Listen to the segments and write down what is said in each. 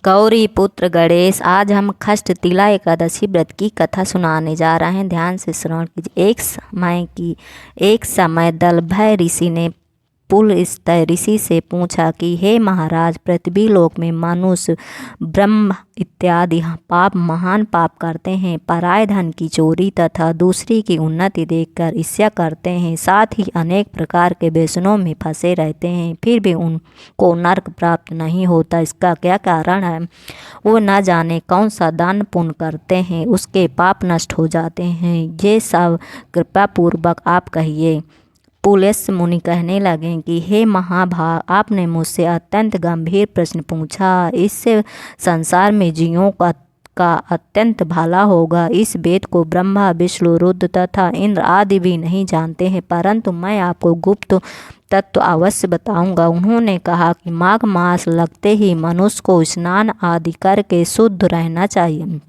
गौरी पुत्र गणेश, आज हम खष्ट तिला एकादशी व्रत की कथा सुनाने जा रहे हैं। ध्यान से श्रवण कीजिए। एक समय दलभय ऋषि ने पुलस्त्य ऋषि से पूछा कि हे महाराज, पृथ्वी लोक में मनुष्य, ब्रह्म इत्यादि पाप महान पाप करते हैं। पराय धन की चोरी तथा दूसरी की उन्नति देखकर ईर्ष्या करते हैं। साथ ही अनेक प्रकार के व्यसनों में फंसे रहते हैं, फिर भी उनको नरक प्राप्त नहीं होता। इसका क्या कारण है? वो न जाने कौन सा दान पुण्य करते हैं, उसके पाप नष्ट हो जाते हैं। ये सब कृपा पूर्वक आप कहिए। पुलस्त्य मुनि कहने लगे कि हे महाभाग, आपने मुझसे अत्यंत गंभीर प्रश्न पूछा। इससे संसार में जीवों का अत्यंत भला होगा। इस वेद को ब्रह्मा, विष्णु, रुद्र तथा इंद्र आदि भी नहीं जानते हैं, परंतु मैं आपको गुप्त तत्व अवश्य बताऊंगा। उन्होंने कहा कि माघ मास लगते ही मनुष्य को स्नान आदि करके शुद्ध रहना चाहिए।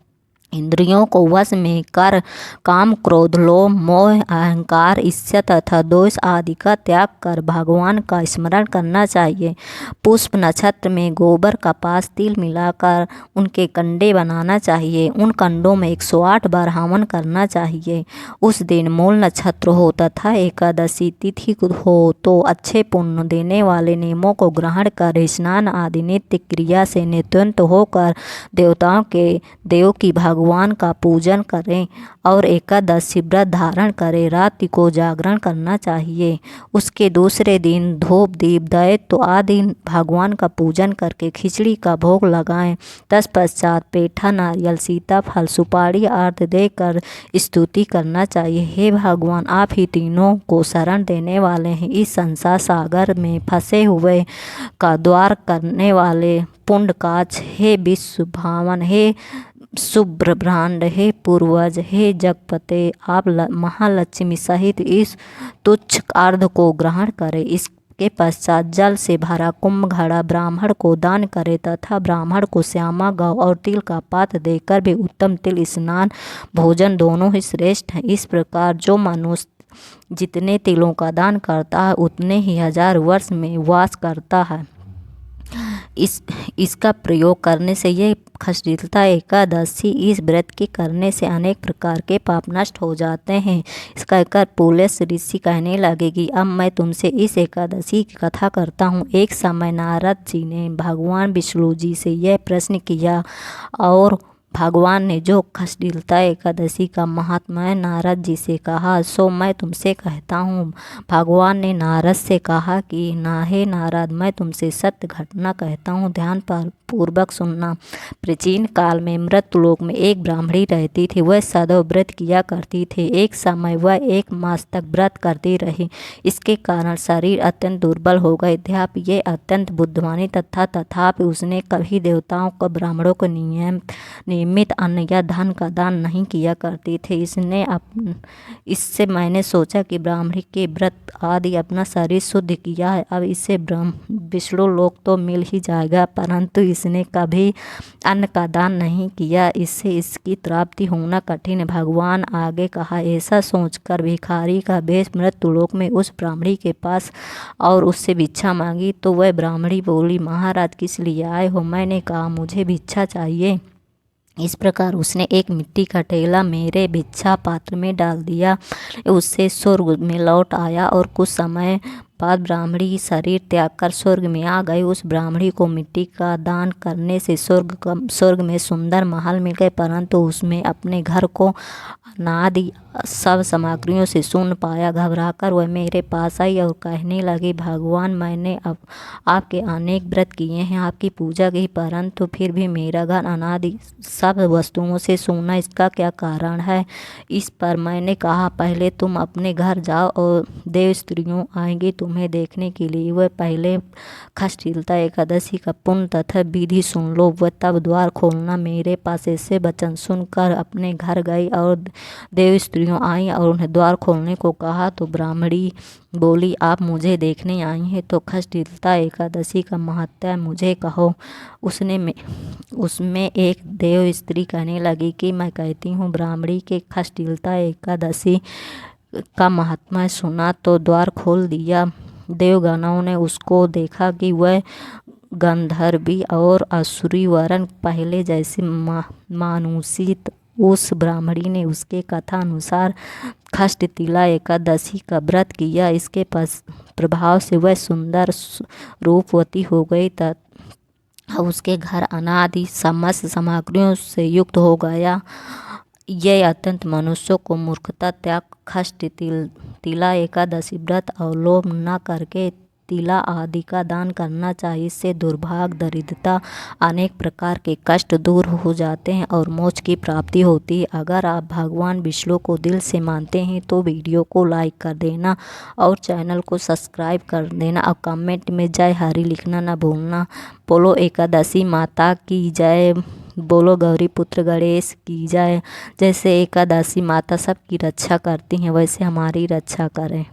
इंद्रियों को वश में कर काम, क्रोध, लोभ, मोह, अहंकार, ईर्ष्या तथा दोष आदि का त्याग कर भगवान का स्मरण करना चाहिए। पुष्प नक्षत्र में गोबर, कपास, तिल मिलाकर उनके कंडे बनाना चाहिए। उन कंडों में 108 बार हवन करना चाहिए। उस दिन मूल नक्षत्र हो तथा एकादशी तिथि हो तो अच्छे पुण्य देने वाले नियमों को ग्रहण कर स्नान आदि नित्य क्रिया से निवृत्त होकर देव की भगवान का पूजन करें और एकादशी व्रत धारण करें। रात्रि को जागरण करना चाहिए। उसके दूसरे दिन धूप, दीप, दैत्य आदि भगवान का पूजन करके खिचड़ी का भोग लगाएं। तत्पश्चात पेठा, नारियल, सीताफल, सुपारी आदि देकर स्तुति करना चाहिए। हे भगवान, आप ही तीनों को शरण देने वाले हैं। इस संसार सागर में फंसे हुए का द्वार करने वाले पुण्यकाज, हे विश्व भावन, हे शुभ्र ब्रह्मांड, हे पूर्वज, हे जगपते, आप महालक्ष्मी सहित इस तुच्छ अर्घ को ग्रहण करें। इसके पश्चात जल से भरा कुंभ घड़ा ब्राह्मण को दान करें तथा ब्राह्मण को श्यामा गौ और तिल का पात्र देकर भी उत्तम तिल स्नान भोजन दोनों ही श्रेष्ठ हैं। इस प्रकार जो मनुष्य जितने तिलों का दान करता है उतने ही 1000 वर्ष में वास करता है। इसका प्रयोग करने से ये खष्टतिला एकादशी, इस व्रत के करने से अनेक प्रकार के पाप नष्ट हो जाते हैं। इसका कहकर पुलस्त्य ऋषि कहने लगे कि अब मैं तुमसे इस एकादशी की कथा करता हूँ। एक समय नारद जी ने भगवान विष्णु जी से यह प्रश्न किया और भगवान ने जो खष्टतिला एकादशी का महात्म्य नारद जी से कहा सो मैं तुमसे कहता हूँ। भगवान ने नारद से कहा कि हे नारद, मैं तुमसे सत्य घटना कहता हूँ, ध्यान पूर्वक सुनना। प्राचीन काल में मृत्युलोक में एक ब्राह्मणी रहती थी। वह सदैव व्रत किया करती थी। एक समय वह 1 मास तक व्रत करती रही। इसके कारण शरीर अत्यंत दुर्बल हो गए। यद्यपि ये अत्यंत बुद्धिमानी तथापि उसने कभी देवताओं को, ब्राह्मणों को नियमित अन्न या धन का दान नहीं किया करती थी। इससे मैंने सोचा कि ब्राह्मणी के व्रत आदि अपना शरीर शुद्ध किया है, अब इसे विष्णु लोक तो मिल ही जाएगा, परंतु इसने कभी अन्न का दान नहीं किया, इससे इसकी प्राप्ति होना कठिन है। भगवान आगे कहा, ऐसा सोचकर भिखारी का वेश मृत्युलोक में उस ब्राह्मणी के पास और उससे भिक्षा मांगी तो वह ब्राह्मणी बोली, महाराज किस लिए आए हो? मैंने कहा, मुझे भिक्षा चाहिए। इस प्रकार उसने एक मिट्टी का ढेला मेरे भिक्षा पात्र में डाल दिया। उससे स्वर्ग में लौट आया और कुछ समय बाद ब्राह्मणी शरीर त्याग कर स्वर्ग में आ गई। उस ब्राह्मणी को मिट्टी का दान करने से स्वर्ग में सुंदर महल मिल गए, परंतु उसमें अपने घर को अनादि सब सामग्रियों से शून्य पाया। घबराकर वह मेरे पास आई और कहने लगी, भगवान, मैंने अब आपके अनेक व्रत किए हैं, आपकी पूजा की, परंतु फिर भी मेरा घर अनादि सब वस्तुओं से सूना, इसका क्या कारण है? इस पर मैंने कहा, पहले तुम अपने घर जाओ और देव स्त्रियों आएंगी तुम्हें देखने के लिए। वह पहले खष्टतिला एकादशी का पुण्य तथा विधि सुन लो, वह तब द्वार खोलना। मेरे पास ऐसे वचन सुनकर अपने घर गई और देव स्त्रियों आई और उन्हें द्वार खोलने को कहा तो ब्राह्मणी बोली, आप मुझे देखने आई हैं तो खष्टतिला एकादशी का महत्व मुझे कहो। उसमें एक देव स्त्री कहने लगी कि मैं कहती हूँ। ब्राह्मणी के खष्टतिला एकादशी का महात्मा सुना तो द्वार खोल दिया। देवगणों ने उसको देखा कि वह गंधर्वी और असुरी वरन पहले जैसे मानुषित। उस ब्राह्मणी ने उसके कथा अनुसार खष्ट तिला एकादशी का व्रत किया। इसके प्रभाव से वह सुंदर रूपवती हो गई तथा उसके घर अनादि समस्त सामग्रियों से युक्त हो गया। ये अत्यंत मनुष्यों को मूर्खता त्याग खष्ट तिला एकादशी व्रत अवलोम न करके तिला आदि का दान करना चाहिए। इससे दुर्भाग्य, दरिद्रता, अनेक प्रकार के कष्ट दूर हो जाते हैं और मोक्ष की प्राप्ति होती है। अगर आप भगवान विष्णु को दिल से मानते हैं तो वीडियो को लाइक कर देना और चैनल को सब्सक्राइब कर देना और कमेंट में जय हरि लिखना न भूलना। बोलो एकादशी माता की जय, बोलो गौरी पुत्र गणेश की जय। जैसे एकादशी माता सबकी रक्षा करती हैं वैसे हमारी रक्षा करें।